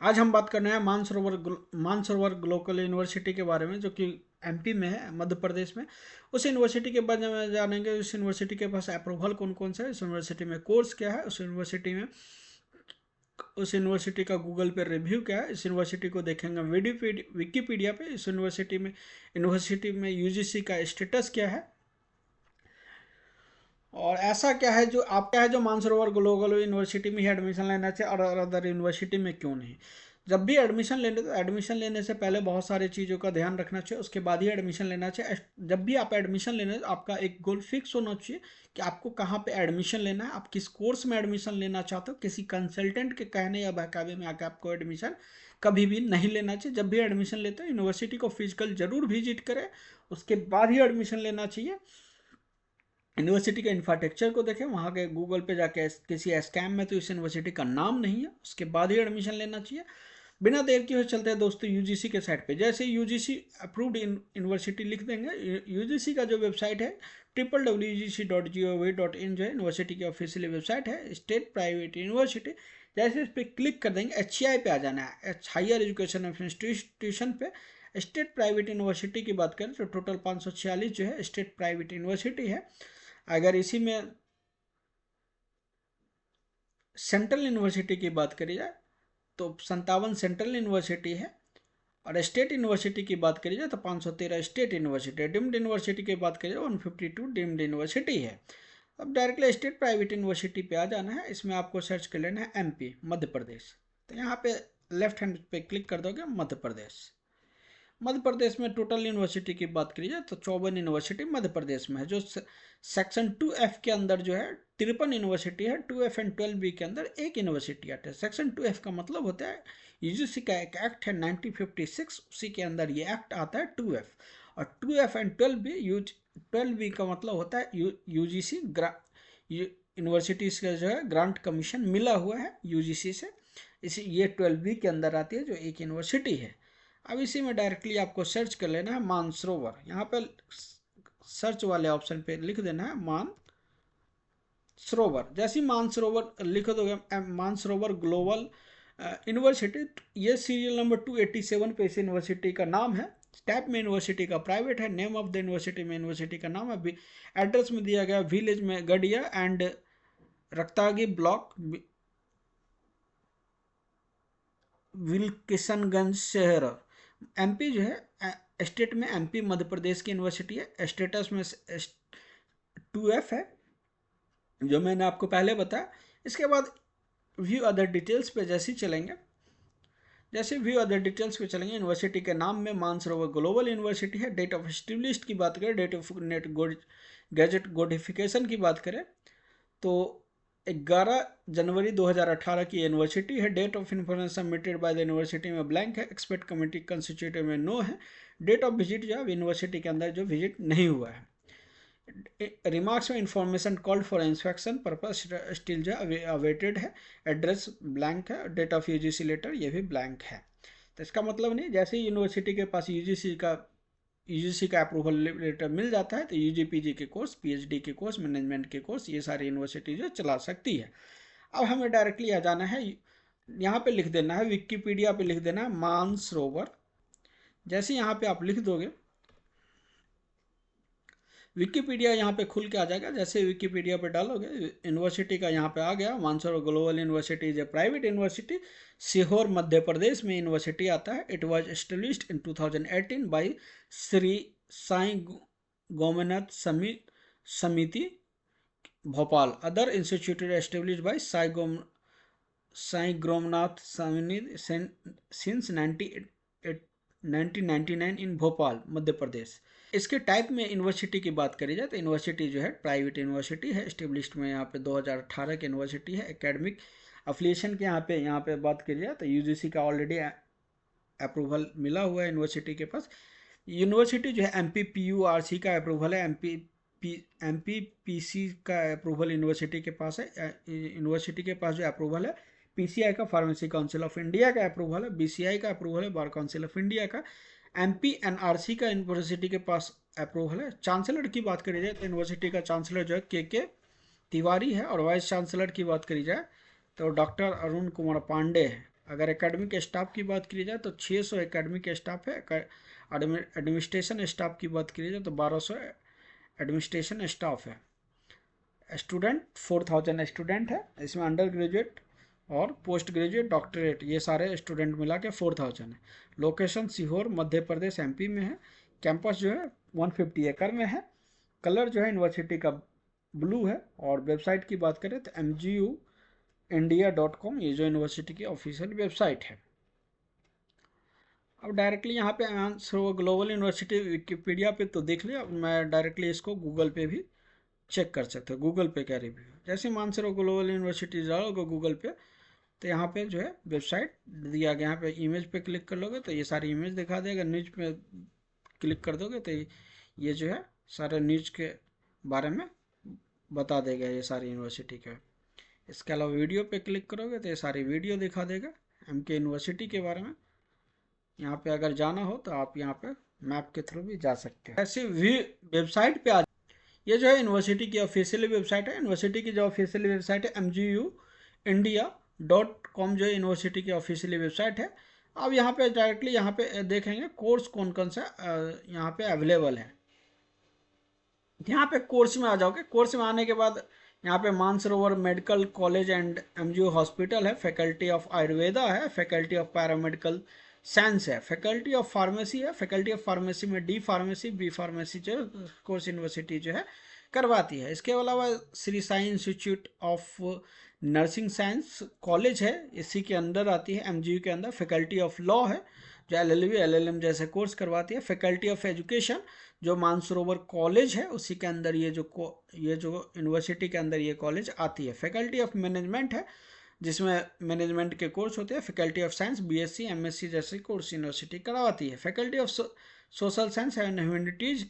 आज हम बात करने हैं मानसरोवर ग्लोबल यूनिवर्सिटी के बारे में, जो कि एमपी में है, मध्य प्रदेश में। उस यूनिवर्सिटी के बारे में जानेंगे। उस यूनिवर्सिटी के पास अप्रूवल कौन कौन सा है, उस यूनिवर्सिटी में कोर्स क्या है, उस यूनिवर्सिटी का गूगल पे रिव्यू क्या है, इस यूनिवर्सिटी को देखेंगे विकीपीडिया पे। इस यूनिवर्सिटी में यूजीसी का स्टेटस क्या है, और ऐसा क्या है जो मानसरोवर ग्लोबल यूनिवर्सिटी में ही एडमिशन लेना चाहिए और अदर यूनिवर्सिटी में क्यों नहीं। जब भी एडमिशन लेने से पहले बहुत सारी चीज़ों का ध्यान रखना चाहिए, उसके बाद ही एडमिशन लेना चाहिए। जब भी आप एडमिशन लेना, आपका एक गोल फिक्स होना चाहिए कि आपको कहाँ पे एडमिशन लेना है, आप किस कोर्स में एडमिशन लेना चाहते हो। किसी कंसल्टेंट के कहने या बहकावे में आकर आपको एडमिशन कभी भी नहीं लेना चाहिए। जब भी एडमिशन लेते हैं यूनिवर्सिटी को फिजिकल जरूर विजिट करें, उसके बाद ही एडमिशन लेना चाहिए। यूनिवर्सिटी के इंफ्रास्ट्रक्चर को देखें, वहाँ के गूगल पे जाके किसी स्कैम में तो इस यूनिवर्सिटी का नाम नहीं है, उसके बाद ही एडमिशन लेना चाहिए। बिना देर किए हुए चलते हैं दोस्तों यूजीसी के साइट पे। जैसे यूजीसी अप्रूव्ड यूनिवर्सिटी लिख देंगे, यूजीसी का जो वेबसाइट है www.ugc.gov.in जो है यूनिवर्सिटी की ऑफिशियल वेबसाइट है, स्टेट प्राइवेट यूनिवर्सिटी। जैसे इस पर क्लिक कर देंगे, HEI पे आ जाना है, हायर एजुकेशन ऑफ इंस्टीट्यूशन पे। स्टेट प्राइवेट यूनिवर्सिटी की बात करें तो टोटल 546 जो है स्टेट प्राइवेट यूनिवर्सिटी है। अगर इसी में सेंट्रल यूनिवर्सिटी की बात करी जाए तो 57 सेंट्रल यूनिवर्सिटी है, और स्टेट यूनिवर्सिटी की बात करी जाए तो 513 स्टेट यूनिवर्सिटी। डीम्ड यूनिवर्सिटी की बात करी जाए 152 डीम्ड यूनिवर्सिटी है। अब डायरेक्टली स्टेट प्राइवेट यूनिवर्सिटी पे आ जाना है। इसमें आपको सर्च कर लेना है MP मध्य प्रदेश। तो यहाँ पे लेफ्ट हैंड पे क्लिक कर दोगे, मध्य प्रदेश। मध्य प्रदेश में टोटल यूनिवर्सिटी की बात करी जाए तो 54 यूनिवर्सिटी मध्य प्रदेश में है। जो सेक्शन 2F के अंदर जो है 53 यूनिवर्सिटी है। 2F एंड 12B के अंदर एक यूनिवर्सिटी आती है। सेक्शन 2F का मतलब होता है यूजीसी का एक एक्ट है 1956, उसी के अंदर ये एक्ट आता है 2F। और 2F एंड 12B का मतलब होता है यूजीसी यूनिवर्सिटी का जो है ग्रांट कमीशन मिला हुआ है यूजीसी से। इसी ये 12B के अंदर आती है, जो एक यूनिवर्सिटी है। अब इसी में डायरेक्टली आपको सर्च कर लेना है मानसरोवर। यहाँ पे सर्च वाले ऑप्शन पे लिख देना है मानसरोवर। जैसे ही मानसरोवर लिख दोगे, मानसरोवर ग्लोबल यूनिवर्सिटी, ये सीरियल नंबर 287 पे इस यूनिवर्सिटी का नाम है। टाइप में यूनिवर्सिटी का प्राइवेट है, नेम ऑफ द यूनिवर्सिटी में यूनिवर्सिटी का नाम है, एड्रेस में दिया गया विलेज में गडिया एंड रक्तागी ब्लॉक, विल्किसनगंज शहर, MP जो है स्टेट में MP मध्य प्रदेश की यूनिवर्सिटी है। स्टेटस में 2F है, जो मैंने आपको पहले बताया। इसके बाद व्यू अदर डिटेल्स पे जैसे ही चलेंगे, यूनिवर्सिटी के नाम में मानसरोवर ग्लोबल यूनिवर्सिटी है। डेट ऑफ एस्टेब्लिश्ड की बात करें, date of net gazette codification की बात करें तो 11 जनवरी 2018 की यूनिवर्सिटी है। Date of information submitted by the university में ब्लैंक है, एक्सपर्ट कमेटी कंस्टिट्यूटेड में नो है। डेट ऑफ विजिट जो है यूनिवर्सिटी के अंदर जो विजिट नहीं हुआ है। रिमार्क्स में information called for inspection purpose still जो अवेटेड है। एड्रेस ब्लैंक है। डेट ऑफ यूजीसी लेटर ये भी ब्लैंक है। तो इसका मतलब नहीं, जैसे ही यूनिवर्सिटी के पास यूजीसी का अप्रूवल लेटर मिल जाता है तो UGPG के कोर्स, PhD के कोर्स, मैनेजमेंट के कोर्स, ये सारी यूनिवर्सिटी जो चला सकती है। अब हमें डायरेक्टली आ जाना है, यहाँ पे लिख देना है, विकीपीडिया पे लिख देना है मानसरोवर। जैसे यहाँ पे आप लिख दोगे, विकीपीडिया यहाँ पे खुल के आ जाएगा। जैसे विकीपीडिया पे डालोगे, यूनिवर्सिटी का यहाँ पे आ गया। Mansarovar global university is a private university, Sehore Madhya Pradesh में यूनिवर्सिटी आता है। It was established in 2018 by Shri Sai Gomnath Samiti Bhopal. Other instituted established by Sai Gromnath Samiti since 1999 इन भोपाल मध्य प्रदेश। इसके टाइप में यूनिवर्सिटी की बात करी जाए तो यूनिवर्सिटी जो है प्राइवेट यूनिवर्सिटी है। एस्टेब्लिश्ड में यहाँ पे 2018 की यूनिवर्सिटी है। एकेडमिक अफिलिएशन के यहाँ पे बात करी जाए तो यूजीसी का ऑलरेडी अप्रूवल मिला हुआ है यूनिवर्सिटी के पास। यूनिवर्सिटी जो है MPPURC का अप्रूवल है, MPPC का अप्रूवल यूनिवर्सिटी के पास है। यूनिवर्सिटी के पास जो अप्रूवल है PCI का, फार्मेसी काउंसिल ऑफ इंडिया का अप्रूवल है, BCI का अप्रूवल है, बार काउंसिल ऑफ इंडिया का, MPNRC का यूनिवर्सिटी के पास अप्रूवल है। चांसलर की बात करी जाए तो यूनिवर्सिटी का चांसलर जो है KK तिवारी है, और वाइस चांसलर की बात करी जाए तो डॉक्टर अरुण कुमार पांडे है। अगर एकेडमिक स्टाफ की बात की जाए तो 600 एकेडमिक स्टाफ है। एडमिनिस्ट्रेशन स्टाफ की बात की जाए तो 1200 एडमिनिस्ट्रेशन स्टाफ है। स्टूडेंट 4000 स्टूडेंट है। इसमें अंडर ग्रेजुएट और पोस्ट ग्रेजुएट डॉक्टरेट ये सारे स्टूडेंट मिला के 4000 है। लोकेशन सीहोर मध्य प्रदेश MP में है। कैंपस जो है 150 एकड़ में है। कलर जो है यूनिवर्सिटी का ब्लू है। और वेबसाइट की बात करें तो mguindia.com ये जो यूनिवर्सिटी की ऑफिशियल वेबसाइट है। अब डायरेक्टली यहाँ पे ग्लोबल यूनिवर्सिटी विकिपीडिया पे तो देख लिया। मैं डायरेक्टली इसको गूगल पे भी चेक कर सकते हो। गूगल पे क्या रिव्यू है, जैसे मानसरोवर ग्लोबल यूनिवर्सिटी जाओगे गूगल पे तो यहाँ पे जो है वेबसाइट दिया गया। यहाँ पे इमेज पे क्लिक कर लोगे तो ये सारी इमेज दिखा देगा। न्यूज पे क्लिक कर दोगे तो ये जो है सारे न्यूज के बारे में बता देगा ये सारी यूनिवर्सिटी के। इसके अलावा वीडियो पे क्लिक करोगे तो ये सारी वीडियो दिखा देगा MK यूनिवर्सिटी के बारे में। यहाँ पे अगर जाना हो तो आप यहाँ पे मैप के थ्रू भी जा सकते हो। ऐसे वेबसाइट पे ये जो है यूनिवर्सिटी की ऑफिशियल वेबसाइट है। यूनिवर्सिटी की जो ऑफिशियल वेबसाइट है mguindia.com जो यूनिवर्सिटी की ऑफिशियल वेबसाइट है। अब यहाँ पे डायरेक्टली यहाँ पे देखेंगे कोर्स कौन कौन सा यहाँ पे अवेलेबल है। यहाँ पे कोर्स में आ जाओगे। कोर्स में आने के बाद यहाँ पे Mansarovar medical college and MGU hospital है। फैकल्टी ऑफ आयुर्वेदा है। फैकल्टी ऑफ पैरामेडिकल साइंस है। फैकल्टी ऑफ फार्मेसी है। फैकल्टी ऑफ फार्मेसी में D फार्मेसी B फार्मेसी जो कोर्स यूनिवर्सिटी जो है करवाती है। इसके अलावा Shri Sai institute of nursing science college है, इसी के अंदर आती है MGU के अंदर। फैकल्टी ऑफ लॉ है जो LLB LLM जैसे कोर्स करवाती है। फैकल्टी ऑफ एजुकेशन जो मानसरोवर कॉलेज है उसी के अंदर ये जो यूनिवर्सिटी के अंदर ये कॉलेज आती है। फैकल्टी ऑफ मैनेजमेंट है जिसमें मैनेजमेंट के कोर्स होते हैं। Faculty of science BSc MSc जैसे कोर्स यूनिवर्सिटी करवाती है। Faculty of social science and humanities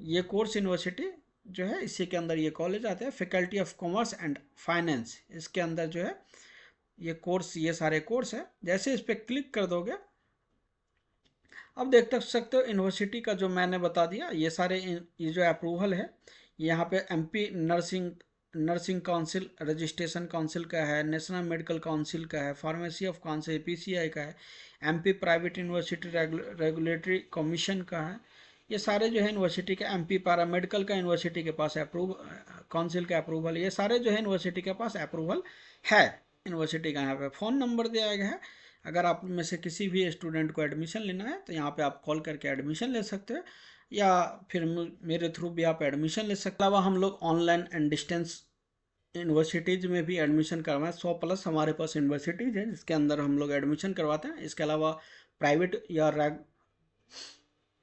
ये कोर्स यूनिवर्सिटी जो है इसी के अंदर ये कॉलेज आते हैं। Faculty of commerce and finance इसके अंदर जो है ये कोर्स ये सारे कोर्स है। जैसे इस पर क्लिक कर दोगे अब देख सकते हो यूनिवर्सिटी का जो मैंने बता दिया ये सारे ये जो अप्रूवल है यहाँ पे MP nursing council registration council का है। नेशनल मेडिकल काउंसिल का है। फार्मेसी ऑफ काउंसिल PCI का है। MP private university regulatory commission का है। ये सारे जो है यूनिवर्सिटी के MP पैरामेडिकल का यूनिवर्सिटी के पास काउंसिल का अप्रूवल ये सारे जो है यूनिवर्सिटी के पास अप्रूवल है। यूनिवर्सिटी का यहाँ पे फ़ोन नंबर दिया गया है। अगर आप में से किसी भी स्टूडेंट को एडमिशन लेना है तो यहाँ पे आप कॉल करके एडमिशन ले सकते हैं या फिर मेरे थ्रू भी आप एडमिशन ले सकते हैं। अलावा हम लोग ऑनलाइन एंड डिस्टेंस यूनिवर्सिटीज़ में भी एडमिशन करवाएं। 100+ हमारे पास यूनिवर्सिटीज़ है जिसके अंदर हम लोग एडमिशन करवाते हैं। इसके अलावा प्राइवेट या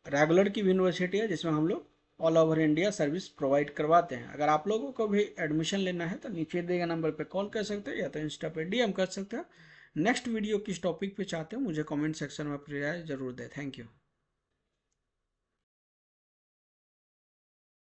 रेगुलर की भी यूनिवर्सिटी है जिसमें हम लोग all over India service provide करवाते हैं। अगर आप लोगों को भी एडमिशन लेना है तो नीचे दिए गए नंबर पर कॉल कर सकते हो या तो इंस्टा पे DM कर सकते हो। नेक्स्ट वीडियो किस टॉपिक पे चाहते हो मुझे कमेंट सेक्शन में राय जरूर दें। Thank you.